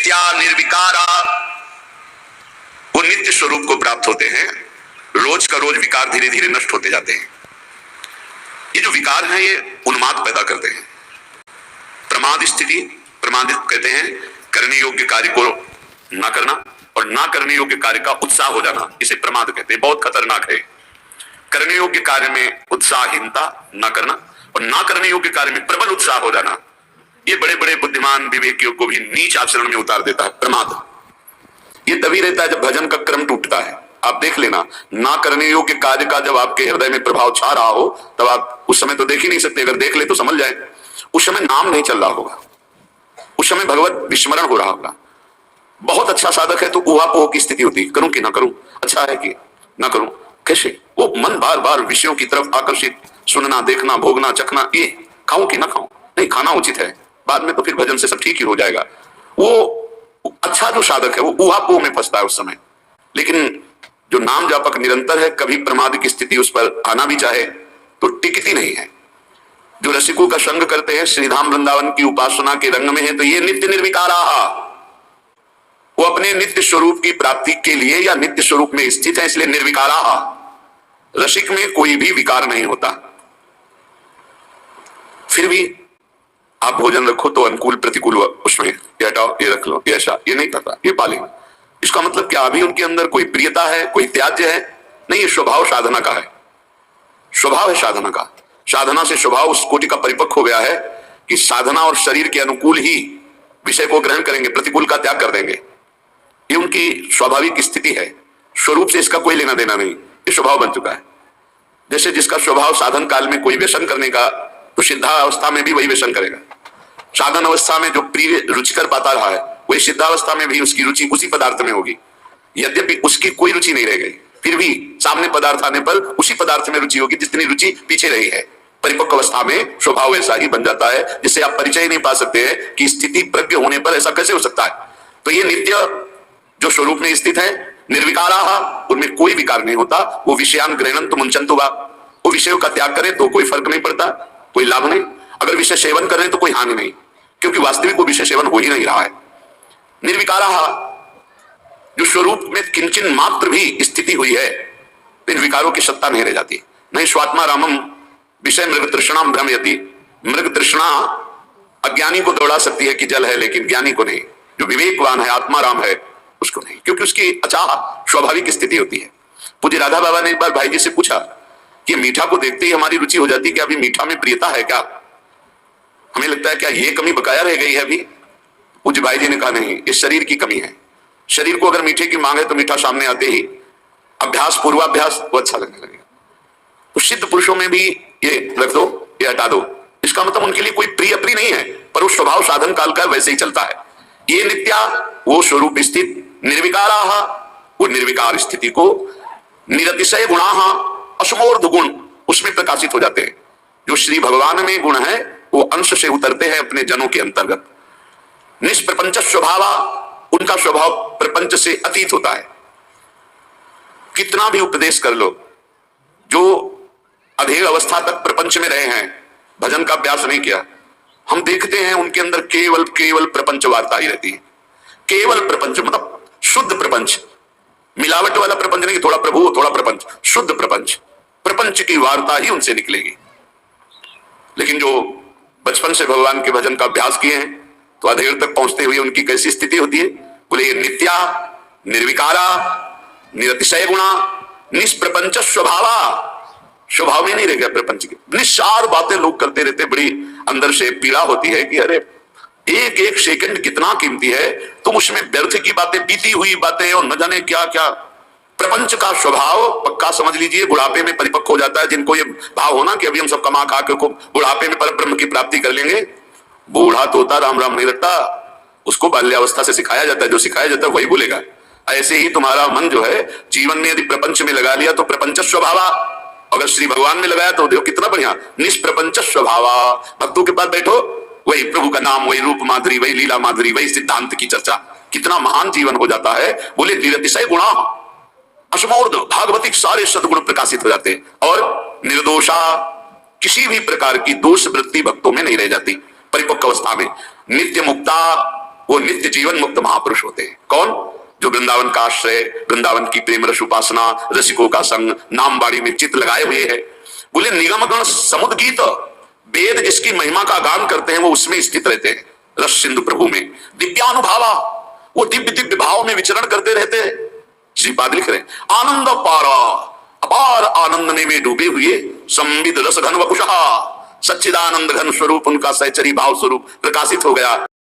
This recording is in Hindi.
नित्या निर्विकारा, वो नित्य स्वरूप को प्राप्त होते हैं। रोज का रोज विकार धीरे धीरे नष्ट होते जाते हैं। ये जो विकार हैं ये उन्माद पैदा करते हैं। प्रमाद स्थिति, प्रमादित कहते हैं करने योग्य कार्य को ना करना और ना करने योग्य कार्य का उत्साह हो जाना, इसे प्रमाद कहते हैं। बहुत खतरनाक है। करने योग्य कार्य में उत्साहहीनता ना करना और ना करने योग्य कार्य में प्रबल उत्साह हो जाना, ये बड़े बड़े बुद्धिमान विवेकियों को भी नीच आचरण में उतार देता है। प्रमाद ये तभी रहता है जब भजन का क्रम टूटता है। आप देख लेना, ना करने योग्य कार्य का जब आपके हृदय में प्रभाव छा रहा हो तब आप उस समय तो देख ही नहीं सकते, अगर देख ले तो समझ जाए उस समय नाम नहीं चल रहा होगा, उस समय भगवत विस्मरण हो रहा होगा। बहुत अच्छा साधक है तो ऊहापोह की स्थिति होती है, करूं कि ना करूं, अच्छा है कि ना करूं, कैसे वो मन बार बार विषयों की तरफ आकर्षित, सुनना, देखना, भोगना, चखना, ये खाऊं कि ना खाऊं, नहीं खाना उचित है, बाद में तो फिर भजन से सब ठीक ही हो जाएगा। वो अच्छा जो साधक है वो ऊहापोह में फंसता है उस समय। लेकिन जो नाम जापक निरंतर है, कभी प्रमाद की स्थिति उस पर आना भी चाहे तो टिकती नहीं है। जो रसिकों का संग करते हैं, श्रीधाम वृंदावन की उपासना के रंग में है, तो ये नित्य निर्विकारा, वो अपने नित्य स्वरूप की प्राप्ति के लिए या नित्य स्वरूप में स्थित है, इसलिए निर्विकारा। रसिक में कोई भी विकार नहीं होता। फिर भी आप भोजन रखो तो अनुकूल प्रतिकूल उसमें ये हटाओ, ये रख लो, ये ऐसा, ये नहीं करता, ये पालेंगे। इसका मतलब क्या अभी उनके अंदर कोई प्रियता है, कोई त्याज्य है? नहीं, ये स्वभाव साधना का है, स्वभाव है साधना का। साधना से स्वभाव उस कोटि का परिपक्व हो गया है कि साधना और शरीर के अनुकूल ही विषय को ग्रहण करेंगे, प्रतिकूल का त्याग कर देंगे। ये उनकी स्वाभाविक स्थिति है, स्वरूप से इसका कोई लेना देना नहीं, ये स्वभाव बन चुका है। जैसे जिसका स्वभाव साधन काल में कोई व्यसन करने का, तो सिद्धावस्था में भी वही व्यसन करेगा। साधन अवस्था में जो प्रिय रुचिकर पाता रहा है वही सिद्धावस्था में भी उसकी रुचि उसी पदार्थ में होगी। यद्यपि उसकी कोई रुचि नहीं रह गई, फिर भी सामने पदार्थ आने पर उसी पदार्थ में रुचि होगी जितनी रुचि पीछे रही है। परिपक्व अवस्था में स्वभाव ऐसा ही बन जाता है जिससे आप परिचय नहीं पा सकते हैं कि स्थिति प्रज्ञ होने पर ऐसा कैसे हो सकता है। तो ये नित्य जो स्वरूप में स्थित है, निर्विकारा, उनमें कोई विकार नहीं होता। वो विषयान ग्रहणंतु मुंचन्तु वा, वो विषयों का त्याग करें तो कोई फर्क नहीं पड़ता, कोई लाभ नहीं। अगर विषय सेवन कर रहे तो कोई हानि नहीं, क्योंकि वास्तविक वो विषय सेवन हो ही नहीं रहा है। निर्विकारा, जो स्वरूप में किंचन मात्र भी स्थिति हुई है, इन विकारों की सत्ता नहीं रह जाती। नहीं स्वात्मा रामम विषय मृग तृष्णा भ्रमयति, मृग तृष्णा अज्ञानी को दौड़ा सकती है कि जल है, लेकिन ज्ञानी को नहीं। जो विवेकवान है, आत्मा राम है, उसको नहीं, क्योंकि उसकी अचाह स्वाभाविक स्थिति होती है। पूज्य राधा बाबा ने एक बार भाई जी से पूछा कि मीठा को देखते ही हमारी रुचि हो जाती है, क्या अभी मीठा में प्रियता है क्या? हमें लगता है क्या ये कमी बकाया रह गई है अभी? पूज्य भाई जी ने कहा नहीं, इस शरीर की कमी है। शरीर को अगर मीठे की मांग है तो मीठा सामने आते ही अभ्यास, पूर्वाभ्यास वो अच्छा लगने लगेगा। तो सिद्ध पुरुषों में भी ये रख दो, ये हटा दो, इसका मतलब उनके लिए कोई प्रिय अप्रिय नहीं है, पर वो स्वभाव साधन काल का वैसे ही चलता है। ये नित्या, वो स्वरूप स्थित, निर्विकारा, वो निर्विकार स्थिति को निरतिशय गुणा, असमोर्ध गुण उसमें प्रकाशित हो जाते हैं। जो श्री भगवान में गुण है वो अंश से उतरते हैं अपने जनों के अंतर्गत। निष्प्रपंच स्वभावा, उनका स्वभाव प्रपंच से अतीत होता है। कितना भी उपदेश कर लो, जो अधेड़ अवस्था तक प्रपंच में रहे हैं, भजन का अभ्यास नहीं किया, हम देखते हैं उनके अंदर केवल केवल प्रपंच वार्ता ही रहती है। केवल प्रपंच मतलब शुद्ध प्रपंच, मिलावट वाला प्रपंच नहीं, थोड़ा प्रभु थोड़ा प्रपंच, शुद्ध प्रपंच, प्रपंच की वार्ता ही उनसे निकलेगी। लेकिन जो बचपन से भगवान के भजन का अभ्यास किए हैं तो अधेड़ तक पहुंचते हुए उनकी कैसी स्थिति होती है? बोले ये नित्या, निर्विकारा, निरतिशय गुणा, निष्प्रपंच स्वभावा, स्वभाव में नहीं रह गया प्रपंच के। निस्सार बातें लोग करते रहते, बड़ी अंदर से पीड़ा होती है कि अरे एक एक सेकंड कितना कीमती है, तुम उसमें व्यर्थ की बातें, बीती हुई बातें और न जाने क्या क्या। प्रपंच का स्वभाव पक्का समझ लीजिए बुढ़ापे में परिपक्व हो जाता है। जिनको ये भाव होना कि अभी हम सब कमा खा के बुढ़ापे में परब्रह्म की प्राप्ति कर लेंगे, बूढ़ा तोता राम राम नहीं रखता, उसको बाल्यावस्था से सिखाया जाता है, जो सिखाया जाता है वही बोलेगा। ऐसे ही तुम्हारा मन जो है जीवन में यदि प्रपंच में लगा लिया तो प्रपंच स्वभावा, अगर श्री भगवान में लगाया तो देखो कितना बढ़िया, निष्प्रपंच स्वभावा। भक्तों के पास बैठो, वही प्रभु का नाम, वही रूप माधुरी, वही लीला माधुरी, वही सिद्धांत की चर्चा, कितना महान जीवन हो जाता है। बोले निरतिशय गुणा, असमोर्ध भागवतिक सारे सद्गुण प्रकाशित हो जाते हैं और निर्दोषा, किसी भी प्रकार की दोष वृत्ति भक्तों में नहीं रह जाती परिपक्व अवस्था में। नित्य मुक्ता, वो नित्य जीवन मुक्त महापुरुष होते हैं। कौन? जो वृंदावन का आश्रय, वृंदावन की प्रेम रस उपासना, रसिकों का संग, नाम बाड़ी में चित्त लगाए हुए है। बोले निगम गण समुद गीत, वेद जिसकी महिमा का गान करते हैं वो उसमें स्थित रहते हैं, रस सिंधु प्रभु में। दिव्यानुभावा, वो दिव्य दिव्य भाव में विचरण करते रहते हैं। श्रीपाद लिख रहे आनंद पारा, अपार आनंद में डूबे हुए, संविद रस घन वपुषा, सच्चिदानंद घन स्वरूप उनका सहचरी भाव स्वरूप प्रकाशित हो गया।